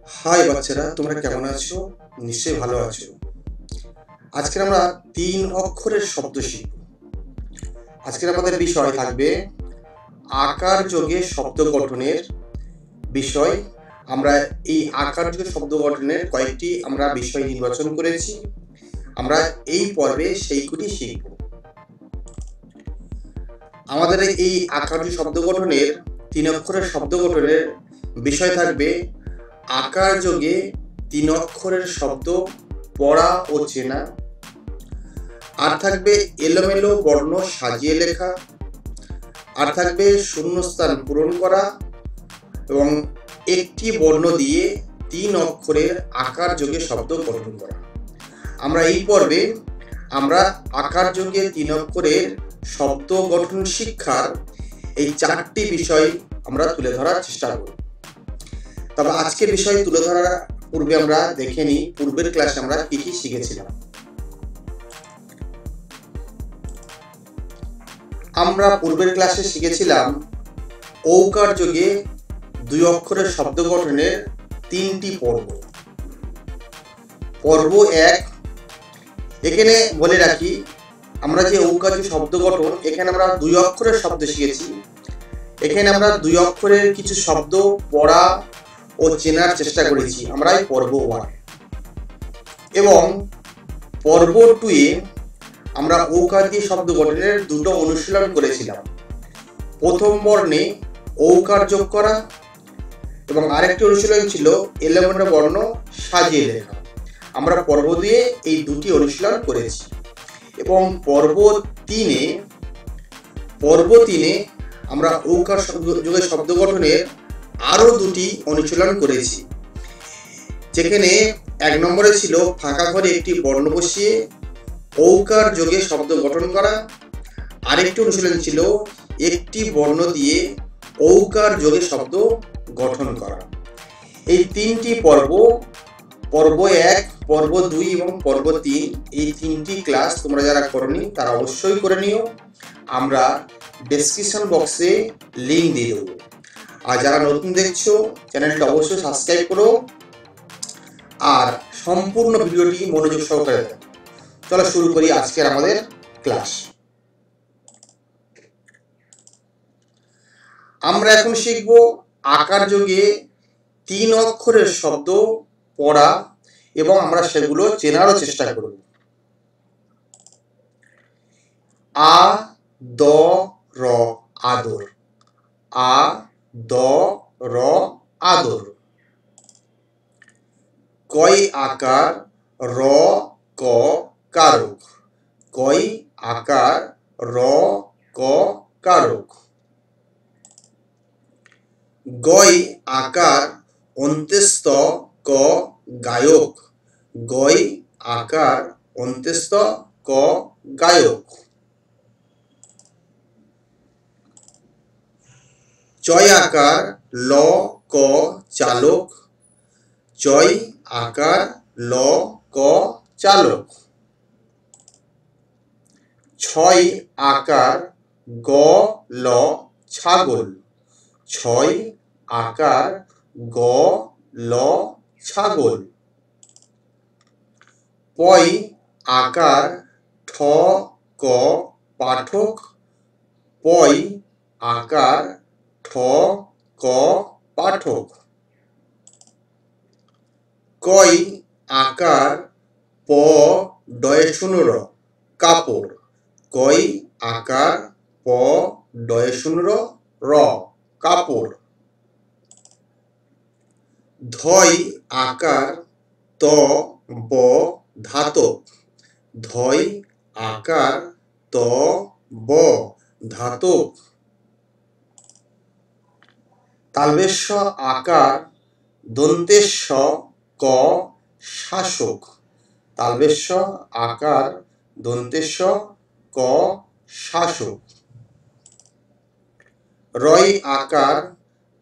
High বাচ্চারা, তোমরা কেমন আছো? নিশ্চয়ই ভালো আছো। আজকে আমরা 3 অক্ষরের শব্দ শিখব। আজকের আমাদের বিষয় থাকবে আকার যোগে শব্দ গঠনের বিষয়। আমরা এই আকার যোগে শব্দ গঠনের কয়েকটি বিষয় নির্বাচন করেছি। আমরা এই পর্বে সেইগুলি শিখব। আমাদের এই আকার যোগে শব্দ গঠনের 3 অক্ষরের শব্দ গঠনের বিষয় থাকবে আকার যোগে 3 অক্ষরের শব্দ পড়া ও চেনা, আর থাকবে এলোমেলো বর্ণ সাজিয়ে লেখা, আর থাকবে শূন্যস্থান পূরণ করা এবং একটি বর্ণ দিয়ে 3 অক্ষরের আকার যোগে শব্দ গঠন করা। আমরা এই পর্বে আকার যোগে 3 অক্ষরের শব্দ গঠন শিক্ষার এই 4টি বিষয় আমরা তুলে ধরার চেষ্টা করব। তবে আজকের বিষয় তুলে ধরার পূর্বে আমরা দেখে নিই পূর্বের ক্লাসে আমরা কি কি শিখেছিলাম। আমরা পূর্বের ক্লাসে শিখেছিলাম ঔকার যোগে 2 অক্ষরের শব্দ গঠনের 3টি পর্ব। পর্ব 1, এখানে বলে রাখি আমরা যে ঔকার যোগে শব্দ গঠন, এখানে আমরা 2 অক্ষরের শব্দ শিখেছি। এখানে আমরা 2 অক্ষরের কিছু শব্দ পড়া ও চেনার চেষ্টা করেছি আমরা এই পর্ব 1। এবং পর্ব 2 এ আমরা ঔকার দিয়ে শব্দ গঠনের 2টো অনুশীলন করেছিলাম। প্রথম বর্ণে ঔকার যোগ করা এবং আরেকটি অনুশীলন ছিল এলোমেলো বর্ণ সাজিয়ে লেখা। আমরা পর্ব 2 এ এই 2টি অনুশীলন করেছি। এবং পর্ব 3 এ আমরা ঔকার যোগে শব্দ গঠনের আরো 2টি অনুশীলন করেছি, যেখানে 1 নম্বরে ছিল ফাঁকা ঘরে একটি বর্ণ বসিয়ে ঔকার যোগে শব্দ গঠন করা। আরেকটি অনুশীলন ছিল একটি বর্ণ দিয়ে ঔকার যোগে শব্দ গঠন করা। এই 3টি পর্ব, পর্ব 1, পর্ব 2 এবং পর্ব 3, এই 3টি ক্লাস তোমরা যারা করনি তারা অবশ্যই করে নিও। আমরা ডেসক্রিপশন বক্সে লিংক দিয়ে দেবো। আর যারা নতুন দেখছো চ্যানেলটা অবশ্যই সাবস্ক্রাইব করো আর সম্পূর্ণ ভিডিওটি মনোযোগ সহকারে দেখো। চলো শুরু করি আজকের আমাদের ক্লাস। আমরা এখন শিখব আকার যোগে 3 অক্ষরের শব্দ পড়া এবং আমরা সেগুলো চেনারও চেষ্টা করব। আ দ র আদর, আ দ র আদর। কয় আকার র ক কারক, কয় আকার র ক কারক। গয় আকার অন্ত্যেস্থ ক গায়ক, গয় আকার অন্ত্যেস্থ ক গায়ক। চয় আকার ল ক চালক, চয় আকার ল ক চালক। ছয় আকার গ ল ছাগল, ছয় আকার গ ল ছাগল। পয় আকার ঠ ক পাঠক, পয় আকার ঠ ক পাঠক। কয় আকার প ডয় শূন্য র কাপড়, কয় আকার প ডয় শূন্য র কাপড়। ধয় আকার ত ব ধাতব, ধয় আকার ত ব ধাতব। তালবেশ্য আকার দন্তেশ্ব ক শাসক, তালবেশ্য আকার দন্তেশ্ব ক শাসক। রয় আকার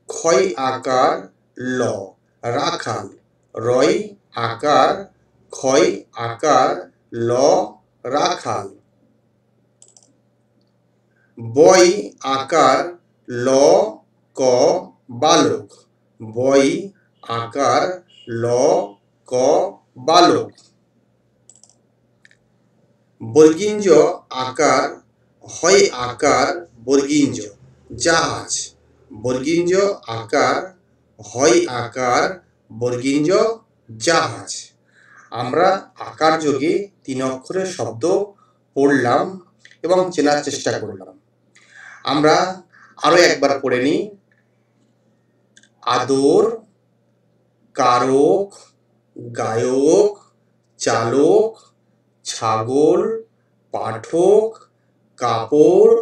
ক্ষয় আকার ল রাখাল, রয় আকার ক্ষয় আকার ল রাখাল। বয় আকার ল ক বালক, বয় আকার ল ক বালক। বর্গীঞ্জ আকার হয় আকার বর্গীঞ্জ জাহাজ। বর্গীঞ্জ আকার হয় আকার বর্গীঞ্জ জাহাজ। আমরা আকার যোগে 3 অক্ষরের শব্দ পড়লাম এবং চেনার চেষ্টা করলাম। আমরা আরো একবার পড়ে নিই। আদর, কারক, গায়ক, চালক, ছাগল, পাঠক, কাপড়,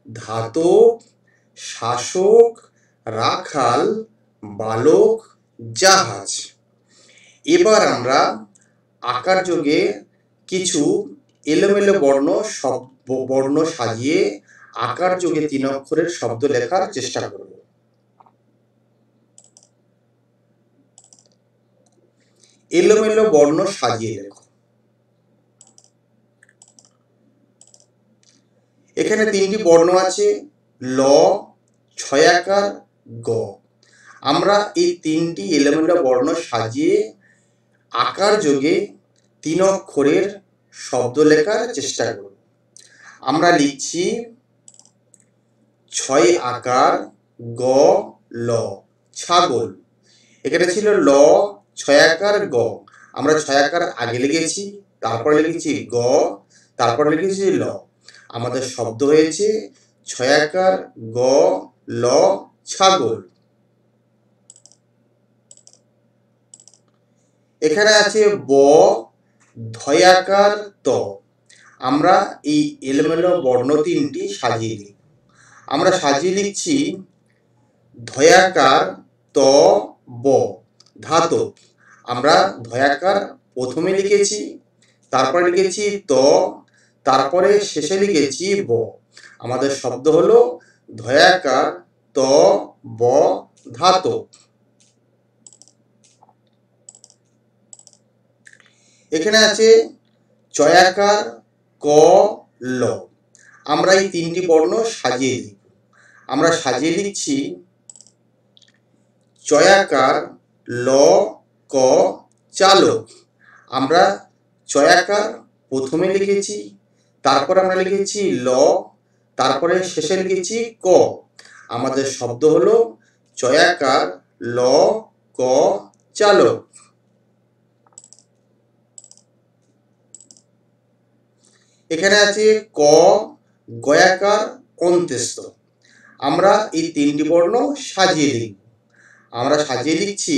ধাতব, শাসক, রাখাল, বালক, জাহাজ। এবার আমরা আকার যোগে কিছু এলোমেলো বর্ণ সাজিয়ে আকার যোগে 3 অক্ষরের শব্দ লেখার চেষ্টা করব। এলোমেলো বর্ণ সাজিয়ে লেখো। এখানে 3টি বর্ণ আছে, ল, ছয়াকার, গ। আমরা এই 3টি এলোমেলো বর্ণ সাজিয়ে আকার যোগে 3 অক্ষরের শব্দ লেখার চেষ্টা করব। আমরা লিখছি 6 আকার গ ল, ছাগল। এখানে ছিল ল, 6 আকার গ। আমরা 6 আকার আগে লিখেছি, তারপরে লিখেছি গ, তারপরে লিখেছি ল। আমাদের শব্দ হয়েছে 6 আকার গ ল, ছাগল। এখানে আছে ব, ধয়াকার ত। আমরা এই এলোমেলো বর্ণ 3টি সাজিয়ে লিখব। আমরা সাজিয়ে লিখছি ধয়াকার ত ব, ধাতব। আমরা ধয়াকার প্রথমে লিখেছি, তারপরে লিখেছি ত, তারপরে শেষে লিখেছি ব। আমাদের শব্দ হলো ধয়াকার ত ব, ধাতব। এখানে আছে চয়াকার ক ল। আমরা এই 3টি বর্ণ সাজিয়ে লিখব। আমরা সাজিয়ে লিখছি চয়াকার ল ক চালক। আমরা চয়াকার প্রথমে লিখেছি, তারপর আমরা লিখেছি ল, তারপরে শেষে লিখেছি ক। আমাদের শব্দ হলো চয়াকার ল ক চালক। এখানে আছে ক, গয়াকার অন্ত্যেস্ত। আমরা এই 3টি বর্ণ সাজিয়ে লিখব। আমরা সাজিয়ে লিখছি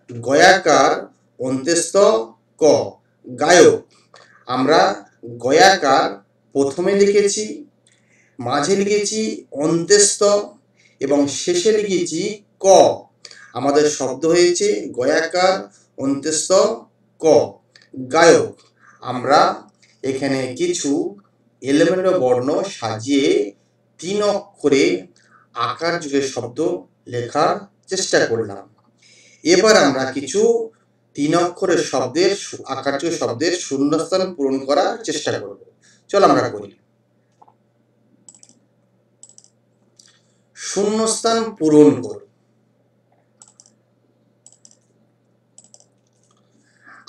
গয়াকার অন্ত্যেস্ত ক, গায়ক। আমরা গয়াকার প্রথমে লিখেছি, মাঝে লিখেছি অন্ত্যেস্ত এবং শেষে লিখেছি ক। আমাদের শব্দ হয়েছে গয়াকার অন্ত্যেস্ত ক, গায়ক। আমরা এখানে কিছু এলোমেলো বর্ণ সাজিয়ে 3 অক্ষরে আকার যোগে শব্দ লেখার চেষ্টা করলাম। এবার আমরা কিছু 3 অক্ষরের শব্দের আকার যোগে শব্দের শূন্যস্থান পূরণ করার চেষ্টা করব। চলো আমরা করি। শূন্যস্থান পূরণ করব।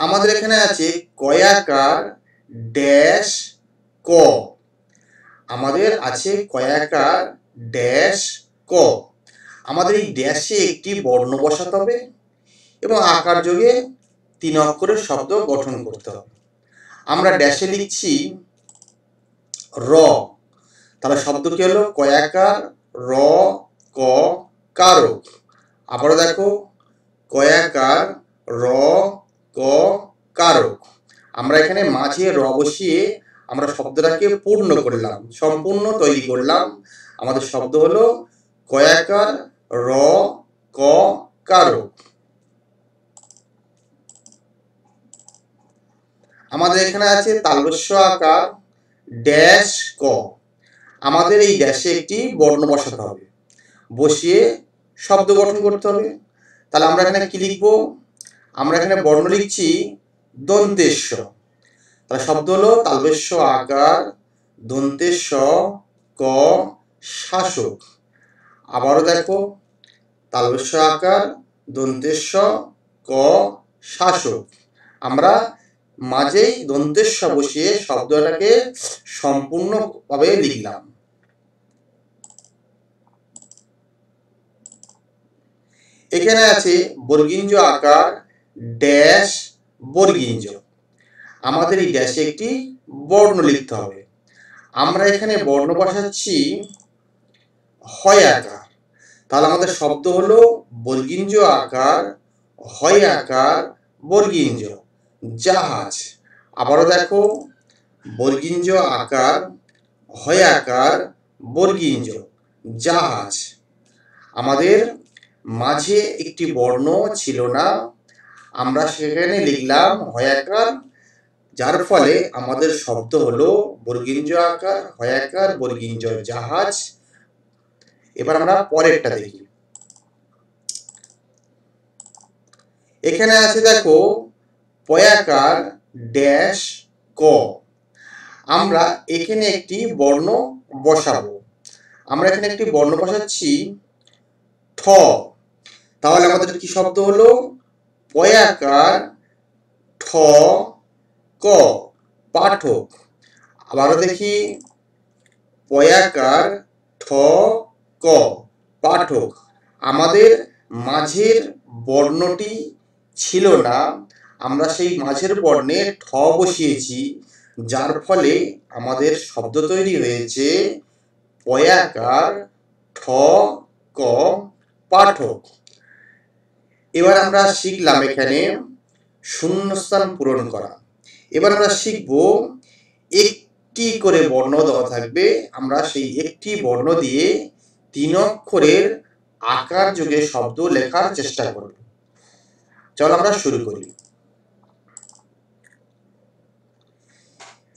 আমাদের এখানে আছে কয়াকার ড্যাশ ক। আমাদের আছে কয়াকার ড্যাশ ক। আমাদের এই ড্যাশে একটি বর্ণ বসাতে হবে এবং আকার যোগে 3 অক্ষরের শব্দ গঠন করতে হবে। আমরা ড্যাশে লিখছি র। তাহলে শব্দ কি হলো? কয়াকার র ক কারক। আবারও দেখো কয়াকার র ক কারক। আমরা এখানে মাঝে র বসিয়ে আমরা শব্দটাকে পূর্ণ করলাম, সম্পূর্ণ তৈরি করলাম। আমাদের শব্দ হলো কয়াকার র ক কারক। আমাদের এখানে আছে তালব্য আকার ড্যাশ ক। আমাদের এই ড্যাশে একটি বর্ণ বসাতে হবে, বসিয়ে শব্দ গঠন করতে হবে। তাহলে আমরা এখানে কি লিখবো? আমরা এখানে বর্ণ লিখছি দন্তেশ্ব। তাহলে শব্দ হলো তালব্য আকার দন্তেশ্ব ক শাসক। আবারও দেখো তালব্য আকার দন্তেশ্ব ক শাসক। আমরা মাঝেই দন্তেস্ব বসিয়ে শব্দটাকে সম্পূর্ণভাবে লিখলাম। এখানে আছে বর্গীঞ্জ আকার ড্যাশ বর্গীঞ্জ। আমাদের এই ড্যাশে একটি বর্ণ লিখতে হবে। আমরা এখানে বর্ণ বসাচ্ছি হয় আকার। তাহলে আমাদের শব্দ হলো বর্গীঞ্জ আকার হয় আকার বর্গীঞ্জ জাহাজ। আবারও দেখো বর্গীঞ্জ আকার হয় আকার বর্গীঞ্জ জাহাজ। আমাদের মাঝে একটি বর্ণ ছিল না, আমরা সেখানে লিখলাম হয় আকার, যার ফলে আমাদের শব্দ হলো বর্গীঞ্জ আকার হয় আকার বর্গীঞ্জ জাহাজ। এবার আমরা পরেরটা দেখি। এখানে আছে দেখো পয়াকার ড্যাশ ক। আমরা এখানে একটি বর্ণ বসাবো। আমরা এখানে একটি বর্ণ বসাচ্ছি ঠ। তাহলে আমাদের কি শব্দ হলো পয়াকার ঠ ক পাঠক। আবারও দেখি পয়াকার ঠ ক পাঠক। আমাদের মাঝের বর্ণটি ছিল না, আমরা সেই মাঝের বর্ণে ঠ বসিয়েছি, যার ফলে আমাদের শব্দ তৈরি হয়েছে পয়াকার ঠ ক পাঠক। এবার আমরা শিখলাম এখানে শূন্যস্থান পূরণ করা। এবার আমরা শিখব একটি করে বর্ণ দেওয়া থাকবে, আমরা সেই একটি বর্ণ দিয়ে 3 অক্ষরের আকার যোগে শব্দ লেখার চেষ্টা করব। চলো আমরা শুরু করি।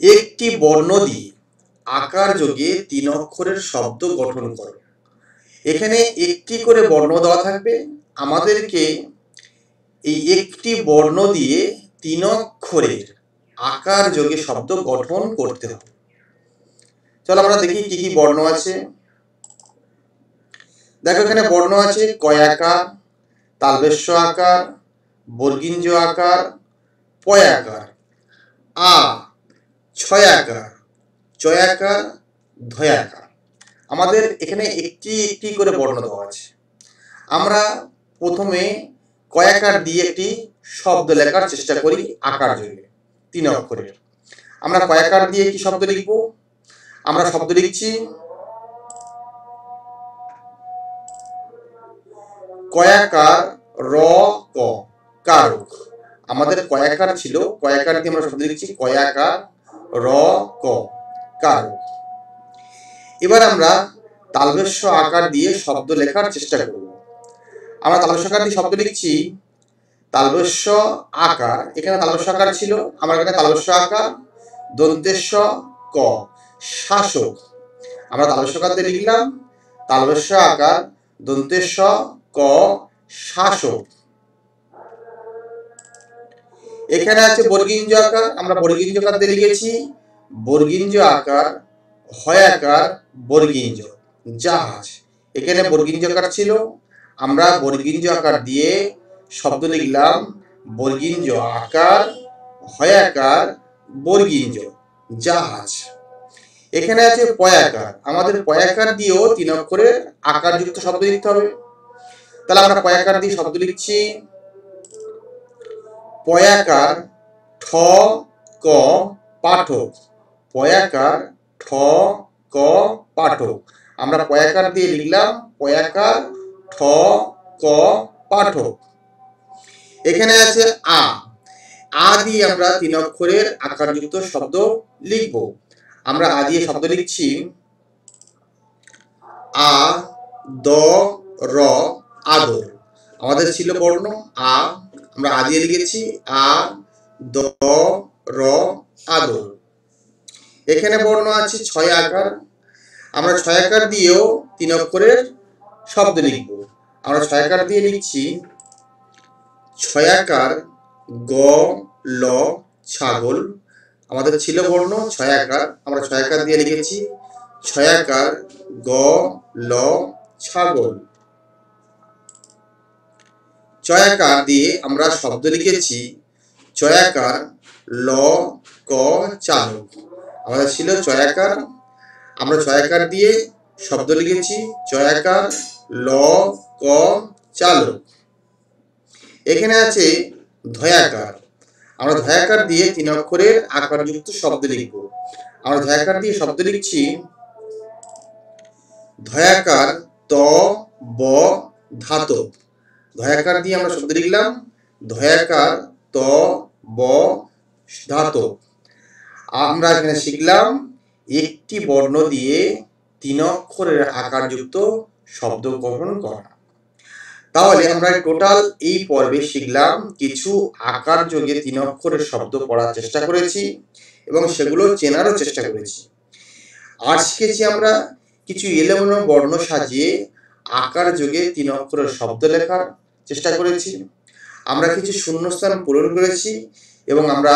একটি বর্ণ দিয়ে আকার যোগে 3 অক্ষরের শব্দ গঠন করো। এখানে একটি করে বর্ণ দেওয়া থাকবে, আমাদেরকে এই একটি বর্ণ দিয়ে 3 অক্ষরের আকার যোগে শব্দ গঠন করতে হবে। চলো আমরা দেখি কি কি বর্ণ আছে। দেখো এখানে বর্ণ আছে কয়াকার, তালবেশ্য আকার, বর্গীঞ্জ আকার, পয়াকার, আ, ছয়াকার, চয়াকার, ধয়াকার। আমাদের এখানে একটি একটি করে বর্ণ দেওয়া আছে। আমরা প্রথমে কয়াকার দিয়ে একটি শব্দ লেখার চেষ্টা করি আকার যোগে 3 অক্ষরের। আমরা কয়াকার দিয়ে কি শব্দ লিখব? আমরা শব্দ লিখছি কয়াকার র ক কারক। আমাদের কয়াকার ছিল, কয়াকার দিয়ে আমরা শব্দ লিখছি কয়াকার র ক কারক। এবার আমরা তালবেশ্য আকার দিয়ে শব্দ লেখার চেষ্টা করব। আমরা তালবেশ্য আকার দিয়ে শব্দ লিখছি তালবেশ্য আকার। এখানে তালবেশ্য আকার ছিল, আমরা এখানে তালবেশ্য আকার দন্তেশ্ব ক শাসক। আমরা তালবেশ্য আকার দিয়ে লিখলাম তালবেশ্য আকার দন্তেশ্ব ক শাসক। এখানে আছে বর্গীঞ্জ আকার, আমরা বর্গীঞ্জ আকার দিয়ে লিখেছি বর্গীঞ্জ আকার হয় আকার বর্গীঞ্জ জাহাজ। এখানে বর্গীঞ্জ আকার ছিল, আমরা বর্গীঞ্জ আকার দিয়ে শব্দ লিখলাম বর্গীঞ্জ আকার হয় আকার বর্গীঞ্জ জাহাজ। এখানে আছে পয়াকার, আমাদের পয়াকার দিয়েও 3 অক্ষরের আকার যুক্ত শব্দ লিখতে হবে। তাহলে আমরা পয়াকার দিয়ে শব্দ লিখছি পয়াকার ঠ ক পাঠক। পয়াকার ঠ ক পাঠক। আমরা পয়াকার দিয়ে লিখলাম পয়াকার ঠ ক পাঠক। এখানে আছে আ, আ দিয়ে আমরা 3 অক্ষরের আকার যুক্ত শব্দ লিখব। আমরা আ দিয়ে শব্দ লিখছি আ দ র আদর। আমাদের ছিল বর্ণ আ, আমরা আ দিয়ে লিখেছি আ দ র আদর। এখানে বর্ণ আছে ছয় আকার, আমরা ছয় আকার দিয়েও 3 অক্ষরের শব্দ লিখব। আমরা ছয় আকার দিয়ে লিখছি ছয়াকার গ ল ছাগল। আমাদের ছিল বর্ণ ছয় আকার, আমরা ছয় আকার দিয়ে লিখেছি ছয়াকার গ ল ছাগল। চয়াকার দিয়ে আমরা শব্দ লিখেছি চয়াকার ল ক চালক। আমাদের ছিল চয়াকার, আমরা চয়াকার দিয়ে শব্দ লিখেছি চয়াকার ল ক চালক। এখানে আছে ধয়াকার, আমরা ধয়াকার দিয়ে 3 অক্ষরের আকারযুক্ত শব্দ লিখব। আমরা ধয়াকার দিয়ে শব্দ লিখছি ধয়াকার ত ব ধাতব। ধয়াকার দিয়ে আমরা শব্দ লিখলাম ধয়াকার ত ব ধাতব। আমরা এখানে শিখলাম একটি বর্ণ দিয়ে 3 অক্ষরের আকারযুক্ত শব্দ গঠন করা। তাহলে আমরা টোটাল এই পর্বে শিখলাম কিছু আকার যোগে 3 অক্ষরের শব্দ পড়ার চেষ্টা করেছি এবং সেগুলো চেনারও চেষ্টা করেছি। আর শিখেছি আমরা কিছু এলোমেলো বর্ণ সাজিয়ে আকার যোগে 3 অক্ষরের শব্দ লেখার চেষ্টা করেছি। আমরা কিছু শূন্যস্থান পূরণ করেছি এবং আমরা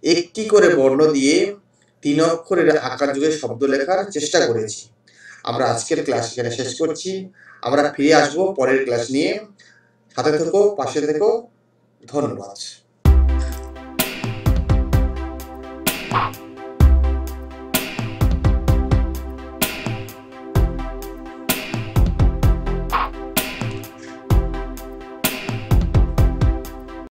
একটি করে বর্ণ দিয়ে 3 অক্ষরের আকার যোগে শব্দ লেখার চেষ্টা করেছি। আমরা আজকের ক্লাস এখানে শেষ করছি। আমরা ফিরে আসবো পরের ক্লাস নিয়ে। সাথে থেকো, পাশে থেকো। ধন্যবাদ।